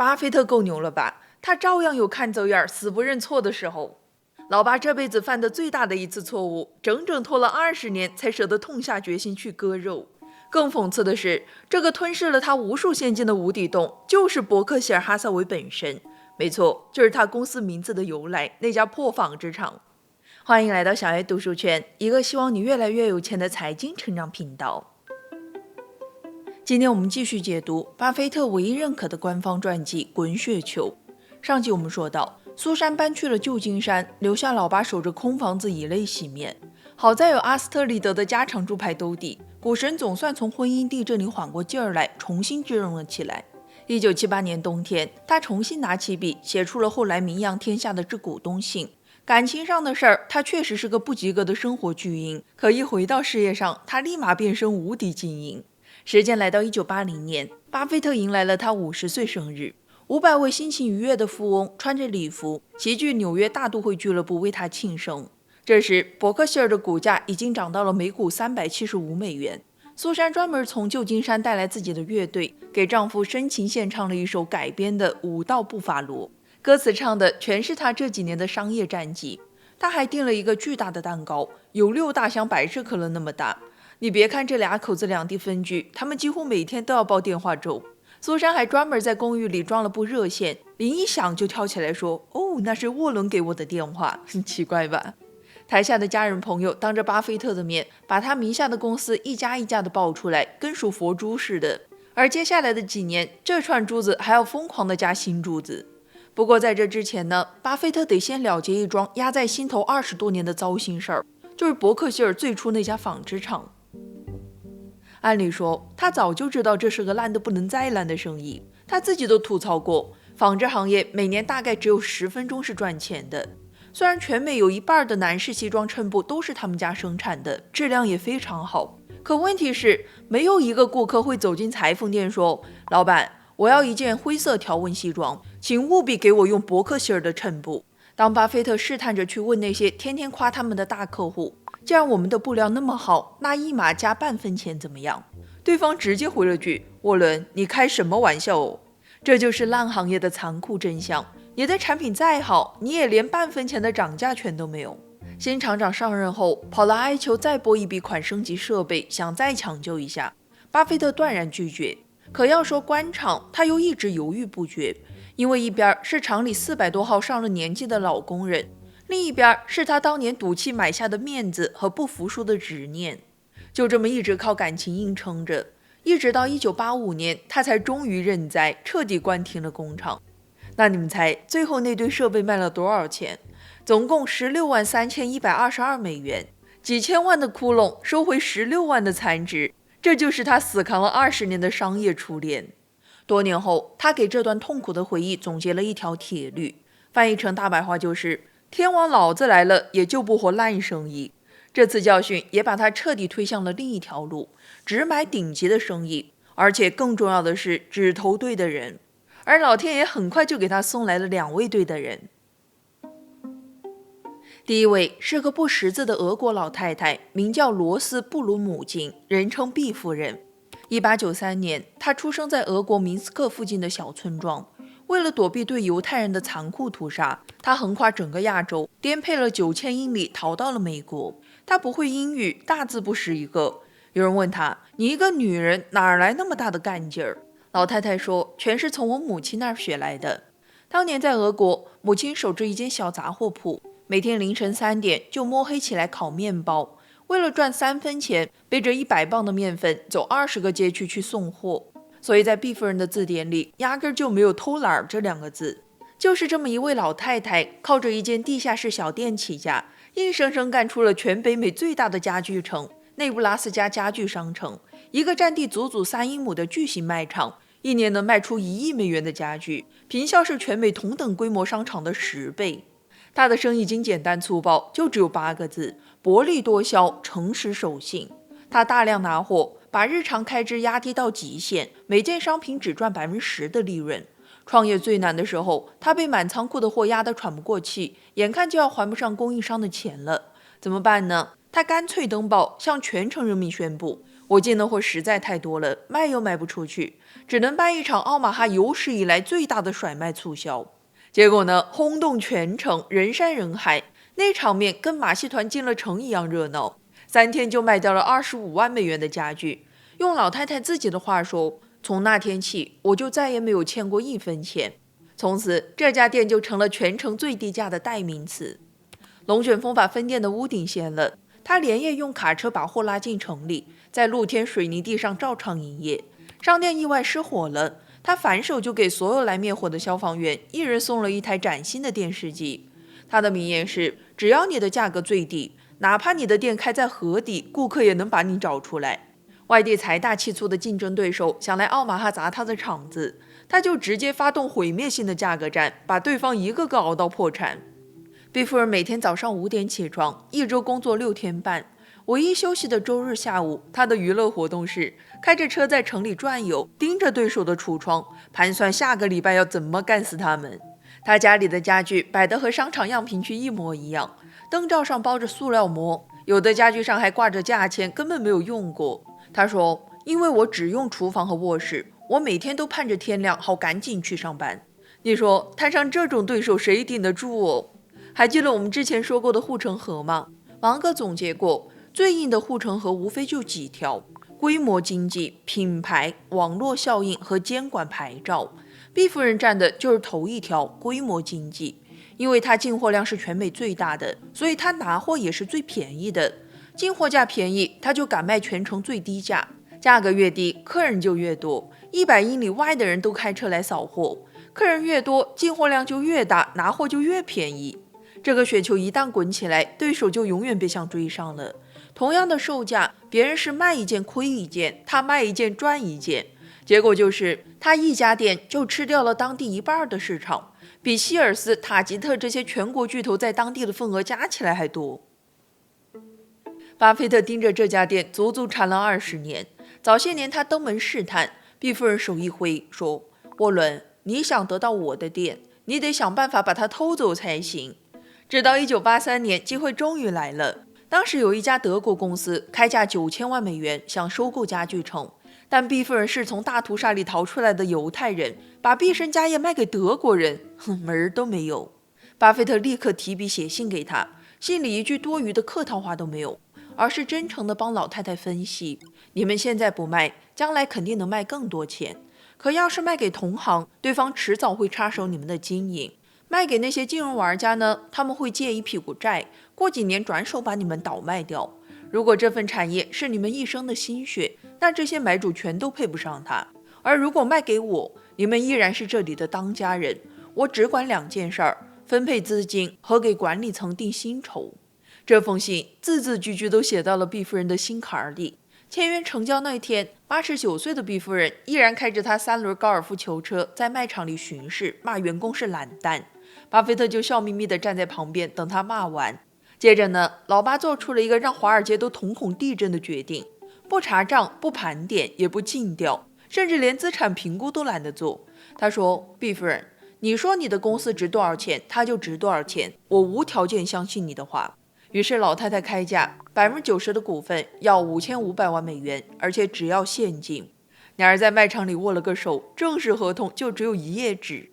巴菲特够牛了吧？他照样有看走眼、死不认错的时候。老巴这辈子犯的最大的一次错误，整整拖了20年才舍得痛下决心去割肉。更讽刺的是，这个吞噬了他无数现金的无底洞，就是伯克希尔哈撒韦本身。没错，就是他公司名字的由来，那家破纺织厂。欢迎来到小爱读书圈，一个希望你越来越有钱的财经成长频道。今天我们继续解读巴菲特唯一认可的官方传记《滚雪球》。上集我们说到，苏珊搬去了旧金山，留下老巴守着空房子以泪洗面。好在有阿斯特里德的家常猪排兜底，股神总算从婚姻地震里缓过劲儿来，重新支棱了起来。1978年冬天，他重新拿起笔，写出了后来名扬天下的致股东信。感情上的事儿，他确实是个不及格的生活巨婴，可一回到事业上，他立马变身无敌精英。时间来到1980年，巴菲特迎来了他50岁生日。500位心情愉悦的富翁穿着礼服齐聚纽约大都会俱乐部为他庆生。这时，伯克希尔的股价已经涨到了每股375美元。苏珊专门从旧金山带来自己的乐队，给丈夫深情献唱了一首改编的《舞蹈步伐罗》，歌词唱的全是他这几年的商业战绩。他还订了一个巨大的蛋糕，有6大箱百事可乐那么大。你别看这俩口子两地分居，他们几乎每天都要煲电话粥。苏珊还专门在公寓里装了部热线，铃一响就跳起来说：“哦，那是沃伦给我的电话。”很奇怪吧？台下的家人朋友当着巴菲特的面，把他名下的公司一家一家的爆出来，跟数佛珠似的。而接下来的几年，这串珠子还要疯狂的加新珠子。不过在这之前呢，巴菲特得先了结一桩压在心头20多年的糟心事儿，就是伯克希尔最初那家纺织厂。按理说，他早就知道这是个烂得不能再烂的生意，他自己都吐槽过，纺织行业每年大概只有10分钟是赚钱的。虽然全美有1半的男士西装衬布都是他们家生产的，质量也非常好，可问题是，没有一个顾客会走进裁缝店说：“老板，我要一件灰色条纹西装，请务必给我用伯克希尔的衬布。”当巴菲特试探着去问那些天天夸他们的大客户，既然我们的布料那么好，那一码加半分钱怎么样？对方直接回了句：“沃伦，你开什么玩笑哦？”这就是烂行业的残酷真相。你的产品再好，你也连半分钱的涨价权都没有。新厂长上任后，跑来哀求再拨一笔款升级设备，想再抢救一下。巴菲特断然拒绝。可要说关厂，他又一直犹豫不决，因为一边是厂里400多号上了年纪的老工人，另一边是他当年赌气买下的面子和不服输的执念。就这么一直靠感情硬撑着，一直到1985年，他才终于认栽，彻底关停了工厂。那你们猜，最后那堆设备卖了多少钱？总共163122美元，几千万的窟窿收回16万的残值，这就是他死扛了20年的商业初恋。多年后，他给这段痛苦的回忆总结了一条铁律，翻译成大白话就是：天王老子来了也救不活烂生意。这次教训也把他彻底推向了另一条路，只买顶级的生意，而且更重要的是只投对的人。而老天爷很快就给他送来了2位对的人。第一位是个不识字的俄国老太太，名叫罗斯·布鲁姆金，人称毕夫人。1893年，她出生在俄国明斯克附近的小村庄。为了躲避对犹太人的残酷屠杀，她横跨整个亚洲，颠沛了9000英里，逃到了美国。她不会英语，大字不识一个。有人问她：“你一个女人哪来那么大的干劲儿？”老太太说：“全是从我母亲那儿学来的。当年在俄国，母亲守着一间小杂货铺，每天凌晨3点就摸黑起来烤面包，为了赚3分钱，背着100磅的面粉走20个街区去送货。所以在毕夫人的字典里，压根就没有偷懒这2个字。就是这么一位老太太，靠着一间地下室小店起家，硬生生干出了全北美最大的家具城——内布拉斯加家具商城，一个占地足足3英亩的巨型卖场。一年能卖出1亿美元的家具，坪效是全美同等规模商场的10倍。他的生意经简单粗暴，就只有8个字：薄利多销，诚实守信。他大量拿货，把日常开支压低到极限，每件商品只赚10%的利润。创业最难的时候，他被满仓库的货压得喘不过气，眼看就要还不上供应商的钱了。怎么办呢？他干脆登报，向全城人民宣布：我进的货实在太多了，卖又卖不出去，只能办一场奥马哈有史以来最大的甩卖促销。结果呢，轰动全城，人山人海，那场面跟马戏团进了城一样热闹。3天就卖掉了25万美元的家具。用老太太自己的话说，从那天起，我就再也没有欠过1分钱。从此，这家店就成了全城最低价的代名词。龙卷风把分店的屋顶掀了，他连夜用卡车把货拉进城里，在露天水泥地上照常营业。商店意外失火了，他反手就给所有来灭火的消防员一人送了一台崭新的电视机。他的名言是：只要你的价格最低，哪怕你的店开在河底，顾客也能把你找出来。外地财大气粗的竞争对手想来奥马哈砸他的场子，他就直接发动毁灭性的价格战，把对方一个个熬到破产。毕夫人每天早上5点起床，一周工作6天半，唯一休息的周日下午，他的娱乐活动是开着车在城里转悠，盯着对手的橱窗，盘算下个礼拜要怎么干死他们。他家里的家具摆得和商场样品区一模一样，灯罩上包着塑料膜，有的家具上还挂着价钱，根本没有用过。他说，因为我只用厨房和卧室，我每天都盼着天亮，好赶紧去上班。你说摊上这种对手谁顶得住哦？还记得我们之前说过的护城河吗？芒格总结过，最硬的护城河无非就几条：规模经济、品牌、网络效应和监管牌照。毕夫人站的就是头一条，规模经济。因为它进货量是全美最大的，所以它拿货也是最便宜的。进货价便宜，它就敢卖全城最低价，价格越低，客人就越多。100英里外的人都开车来扫货，客人越多，进货量就越大，拿货就越便宜。这个雪球一旦滚起来，对手就永远别想追上了。同样的售价，别人是卖一件亏一件，他卖一件赚一件。结果就是他一家店就吃掉了当地1半的市场，比希尔斯、塔吉特这些全国巨头在当地的份额加起来还多。巴菲特盯着这家店足足缠了20年。早些年他登门试探，毕夫人手一挥说：沃伦，你想得到我的店，你得想办法把它偷走才行。直到1983年，机会终于来了。当时有一家德国公司开价9000万美元想收购家具城，但毕夫人是从大屠杀里逃出来的犹太人，把毕生家业卖给德国人，门儿都没有。巴菲特立刻提笔写信给他，信里一句多余的客套话都没有，而是真诚地帮老太太分析：你们现在不卖，将来肯定能卖更多钱。可要是卖给同行，对方迟早会插手你们的经营。卖给那些金融玩家呢，他们会借一屁股债，过几年转手把你们倒卖掉。如果这份产业是你们一生的心血，那这些买主全都配不上它。而如果卖给我，你们依然是这里的当家人，我只管2件事儿：分配资金和给管理层定薪酬。这封信字字句句都写到了毕夫人的心坎里。签约成交那天，89岁的毕夫人依然开着她3轮高尔夫球车在卖场里巡视，骂员工是懒蛋。巴菲特就笑眯眯地站在旁边等他骂完。接着呢，老巴做出了一个让华尔街都瞳孔地震的决定：不查账，不盘点，也不尽调，甚至连资产评估都懒得做。他说：毕夫人，你说你的公司值多少钱，它就值多少钱，我无条件相信你的话。于是老太太开价，90%的股份要5500万美元，而且只要现金。两人在卖场里握了个手，正式合同就只有1页纸。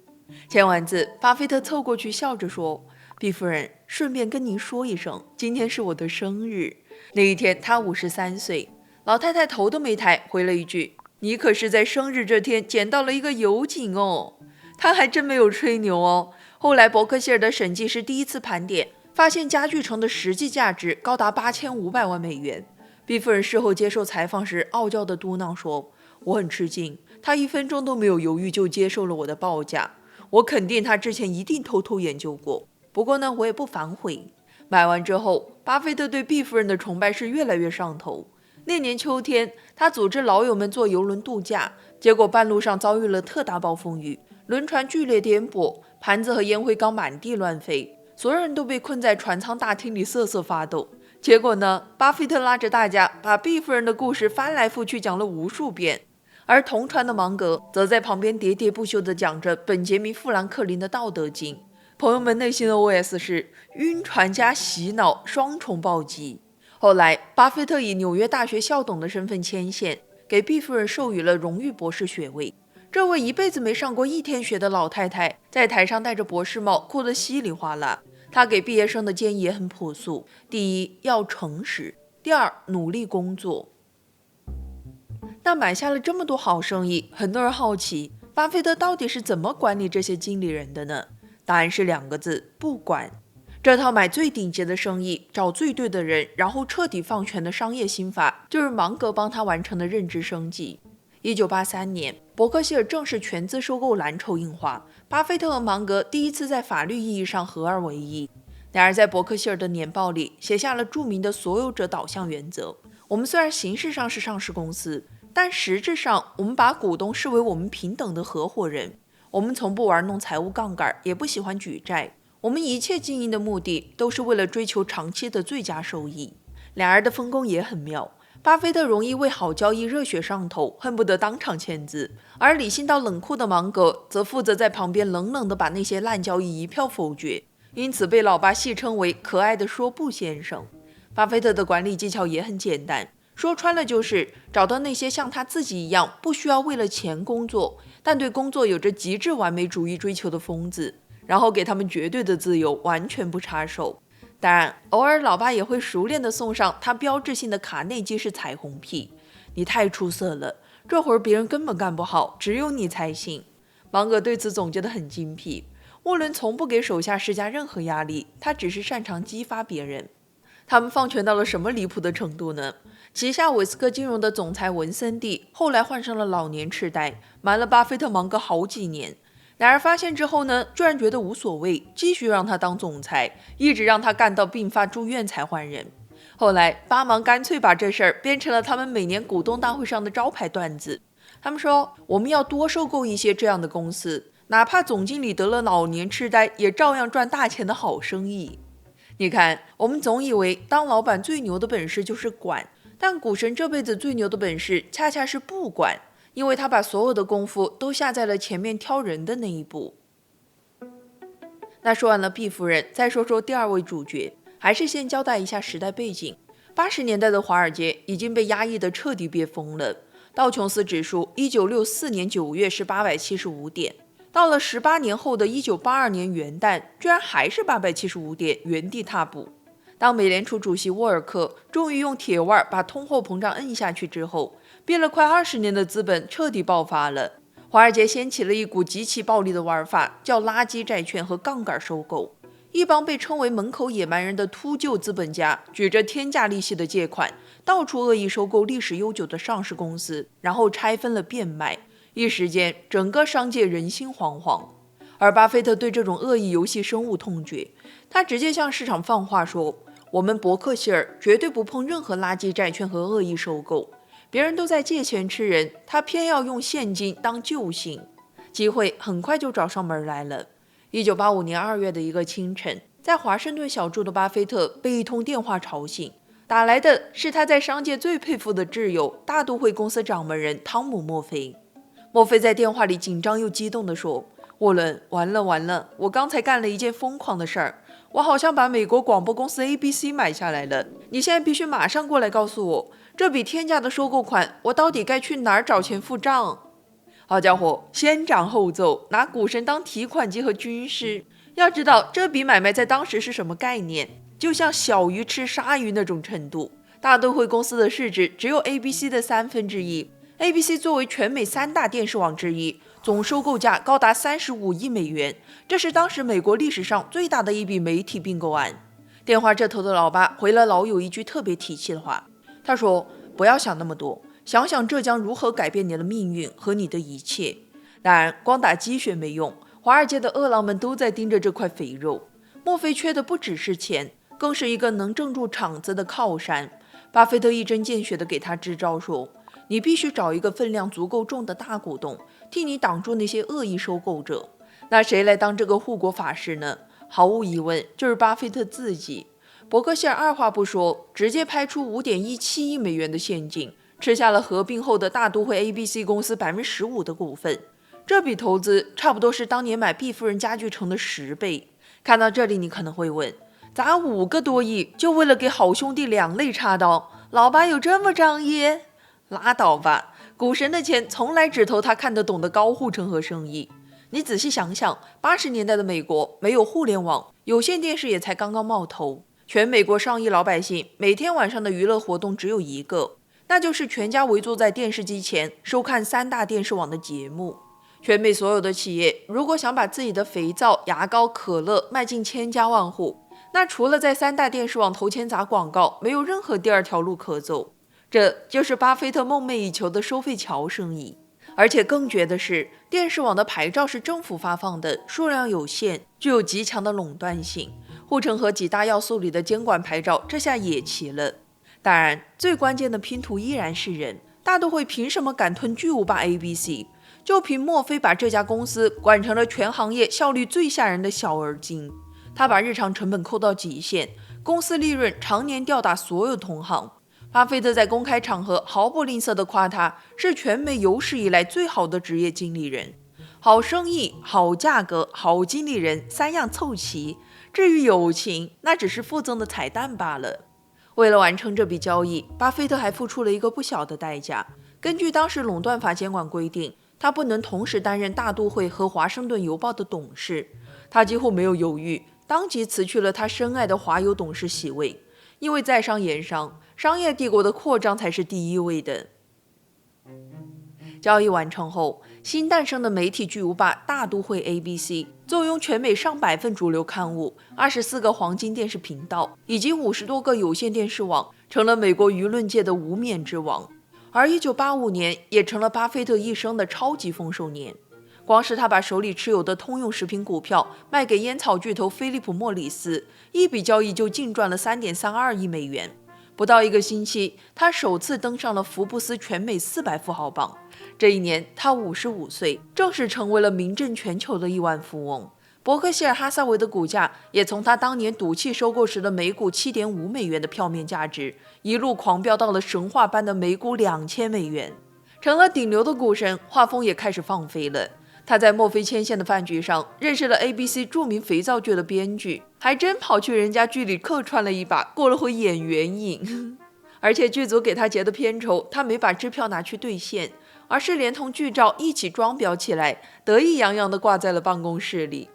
签完字，巴菲特凑过去笑着说：毕夫人，顺便跟您说一声，今天是我的生日。那一天他53岁。老太太头都没抬，回了一句：你可是在生日这天捡到了一个油井哦。他还真没有吹牛哦。后来伯克希尔的审计师第一次盘点，发现家具城的实际价值高达8500万美元。毕夫人事后接受采访时傲娇地嘟囔说：我很吃惊，他1分钟都没有犹豫就接受了我的报价。我肯定他之前一定偷偷研究过，不过呢，我也不反悔。买完之后，巴菲特对毕夫人的崇拜是越来越上头。那年秋天，他组织老友们坐游轮度假，结果半路上遭遇了特大暴风雨，轮船剧烈颠簸，盘子和烟灰缸满地乱飞，所有人都被困在船舱大厅里瑟瑟发抖。结果呢，巴菲特拉着大家把毕夫人的故事翻来覆去讲了无数遍。而同船的芒格则在旁边喋喋不休地讲着本杰明·富兰克林的《道德经》。朋友们内心的 OS 是：晕船加洗脑双重暴击。后来，巴菲特以纽约大学校董的身份牵线，给毕夫人授予了荣誉博士学位。这位一辈子没上过一天学的老太太，在台上戴着博士帽，哭得稀里哗啦。她给毕业生的建议也很朴素：第一，要诚实；第二，努力工作。那买下了这么多好生意，很多人好奇，巴菲特到底是怎么管理这些经理人的呢？答案是2个字：不管。这套买最顶级的生意，找最对的人，然后彻底放权的商业心法，就是芒格帮他完成的认知升级。1983年，伯克希尔正式全资收购蓝筹印花，巴菲特和芒格第一次在法律意义上合二为一。两人在伯克希尔的年报里写下了著名的所有者导向原则：我们虽然形式上是上市公司，但实质上我们把股东视为我们平等的合伙人。我们从不玩弄财务杠杆，也不喜欢举债。我们一切经营的目的都是为了追求长期的最佳收益。俩人的分工也很妙，巴菲特容易为好交易热血上头，恨不得当场签字，而理性到冷酷的芒格则负责在旁边冷冷地把那些烂交易一票否决，因此被老爸戏称为可爱的说不先生。巴菲特的管理技巧也很简单，说穿了就是找到那些像他自己一样不需要为了钱工作，但对工作有着极致完美主义追求的疯子，然后给他们绝对的自由，完全不插手。当然，偶尔老爸也会熟练地送上他标志性的卡内基式彩虹屁：你太出色了，这活儿别人根本干不好，只有你才行。芒格对此总结得很精辟。沃伦从不给手下施加任何压力，他只是擅长激发别人。他们放权到了什么离谱的程度呢？旗下韦斯克金融的总裁文森蒂后来患上了老年痴呆，瞒了巴菲特芒格好几年。俩人发现之后呢，居然觉得无所谓，继续让他当总裁，一直让他干到病发住院才换人。后来巴芒干脆把这事儿编成了他们每年股东大会上的招牌段子。他们说，我们要多收购一些这样的公司，哪怕总经理得了老年痴呆，也照样赚大钱的好生意。你看，我们总以为当老板最牛的本事就是管，但股神这辈子最牛的本事恰恰是不管，因为他把所有的功夫都下在了前面挑人的那一步。那说完了毕夫人，再说说第二位主角，还是先交代一下时代背景。80年代的华尔街已经被压抑得彻底憋疯了，道琼斯指数1964年9月是875点，到了18年后的1982年元旦，居然还是875点，原地踏步。当美联储主席沃尔克终于用铁腕把通货膨胀摁下去之后，憋了快20年的资本彻底爆发了。华尔街掀起了一股极其暴力的玩法，叫垃圾债券和杠杆收购。一帮被称为门口野蛮人的秃鹫资本家，举着天价利息的借款，到处恶意收购历史悠久的上市公司，然后拆分了变卖。一时间，整个商界人心惶惶。而巴菲特对这种恶意游戏深恶痛绝，他直接向市场放话说：我们伯克希尔绝对不碰任何垃圾债券和恶意收购。别人都在借钱吃人，他偏要用现金当救星。机会很快就找上门来了。1985年2月的一个清晨，在华盛顿小住的巴菲特被一通电话吵醒，打来的是他在商界最佩服的挚友，大都会公司掌门人汤姆·墨菲。墨菲在电话里紧张又激动地说：沃伦，完了，我刚才干了一件疯狂的事儿，我好像把美国广播公司 ABC 买下来了。你现在必须马上过来告诉我，这笔天价的收购款，我到底该去哪儿找钱付账？好家伙，先斩后奏，拿股神当提款机和军师。要知道这笔买卖在当时是什么概念，就像小鱼吃鲨鱼那种程度。大都会公司的市值只有 ABC 的1/3，ABC 作为全美3大电视网之一，总收购价高达35亿美元，这是当时美国历史上最大的一笔媒体并购案。电话这头的老爸回了老友一句特别提气的话，他说：不要想那么多，想想这将如何改变你的命运和你的一切。当然，光打鸡血没用，华尔街的饿狼们都在盯着这块肥肉。墨菲缺的不只是钱，更是一个能镇住场子的靠山。巴菲特一针见血地给他支招说：你必须找一个分量足够重的大股东，替你挡住那些恶意收购者。那谁来当这个护国法师呢？毫无疑问，就是巴菲特自己。伯克希尔二话不说，直接拍出5.17亿美元的现金，吃下了合并后的大都会 ABC 公司15%的股份。这笔投资差不多是当年买毕夫人家具城的10倍。看到这里，你可能会问，砸5个多亿就为了给好兄弟2肋插刀，老爸有这么仗义？拉倒吧，股神的钱从来只投他看得懂的高护城河生意。你仔细想想，80年代的美国没有互联网，有线电视也才刚刚冒头，全美国上亿老百姓每天晚上的娱乐活动只有一个，那就是全家围坐在电视机前收看3大电视网的节目。全美所有的企业如果想把自己的肥皂、牙膏、可乐卖进千家万户，那除了在3大电视网投钱砸广告，没有任何第二条路可走。这就是巴菲特梦寐以求的收费桥生意。而且更绝的是，电视网的牌照是政府发放的，数量有限，具有极强的垄断性。护城河几大要素里的监管牌照，这下也齐了。当然，最关键的拼图依然是人。大都会凭什么敢吞巨无霸 ABC？ 就凭墨菲把这家公司管成了全行业效率最吓人的小而精。他把日常成本扣到极限，公司利润常年吊打所有同行。巴菲特在公开场合毫不吝啬地夸他是全美有史以来最好的职业经理人。好生意、好价格、好经理人，3样凑齐。至于友情，那只是附赠的彩蛋罢了。为了完成这笔交易，巴菲特还付出了一个不小的代价。根据当时垄断法监管规定，他不能同时担任大都会和华盛顿邮报的董事。他几乎没有犹豫，当即辞去了他深爱的华邮董事席位。因为在商言商，商业帝国的扩张才是第一位的。交易完成后，新诞生的媒体巨无霸大都会 ABC 坐拥全美上百份主流刊物、24个黄金电视频道以及50多个有线电视网，成了美国舆论界的无冕之王。而1985年也成了巴菲特一生的超级丰收年。光是他把手里持有的通用食品股票卖给烟草巨头菲利普·莫里斯，一笔交易就净赚了3.32亿美元。不到1个星期，他首次登上了福布斯全美400富豪榜。这一年他55岁，正式成为了名震全球的亿万富翁。伯克希尔哈撒韦的股价也从他当年赌气收购时的每股7.5美元的票面价值，一路狂飙到了神话般的每股2000美元。成了顶流的股神，画风也开始放飞了。他在墨菲牵线的饭局上认识了 ABC 著名肥皂剧的编剧，还真跑去人家剧里客串了一把，过了回演员瘾。而且剧组给他结的片酬，他没把支票拿去兑现，而是连同剧照一起装裱起来，得意洋洋地挂在了办公室里。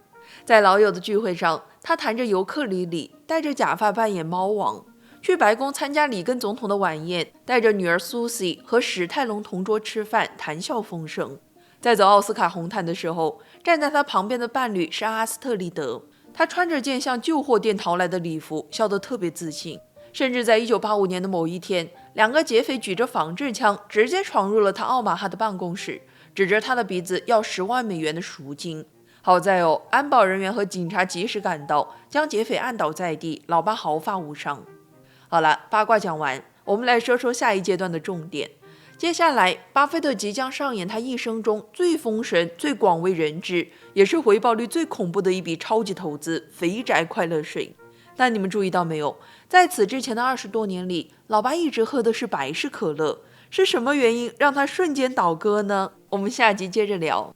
在老友的聚会上，他弹着尤克里里，戴着假发扮演猫王。去白宫参加里根总统的晚宴，带着女儿苏西和史泰龙同桌吃饭，谈笑风生。在走奥斯卡红毯的时候，站在他旁边的伴侣是阿斯特利德，他穿着件向旧货店淘来的礼服，笑得特别自信。甚至在1985年的某一天，2个劫匪举着仿制枪直接闯入了他奥马哈的办公室，指着他的鼻子要10万美元的赎金。好在安保人员和警察及时赶到，将劫匪按倒在地，老爸毫发无伤。好了，八卦讲完，我们来说说下一阶段的重点。接下来，巴菲特即将上演他一生中最封神、最广为人知，也是回报率最恐怖的一笔超级投资——肥宅快乐水。但你们注意到没有，在此之前的20多年里，老爸一直喝的是百事可乐，是什么原因让他瞬间倒戈呢？我们下集接着聊。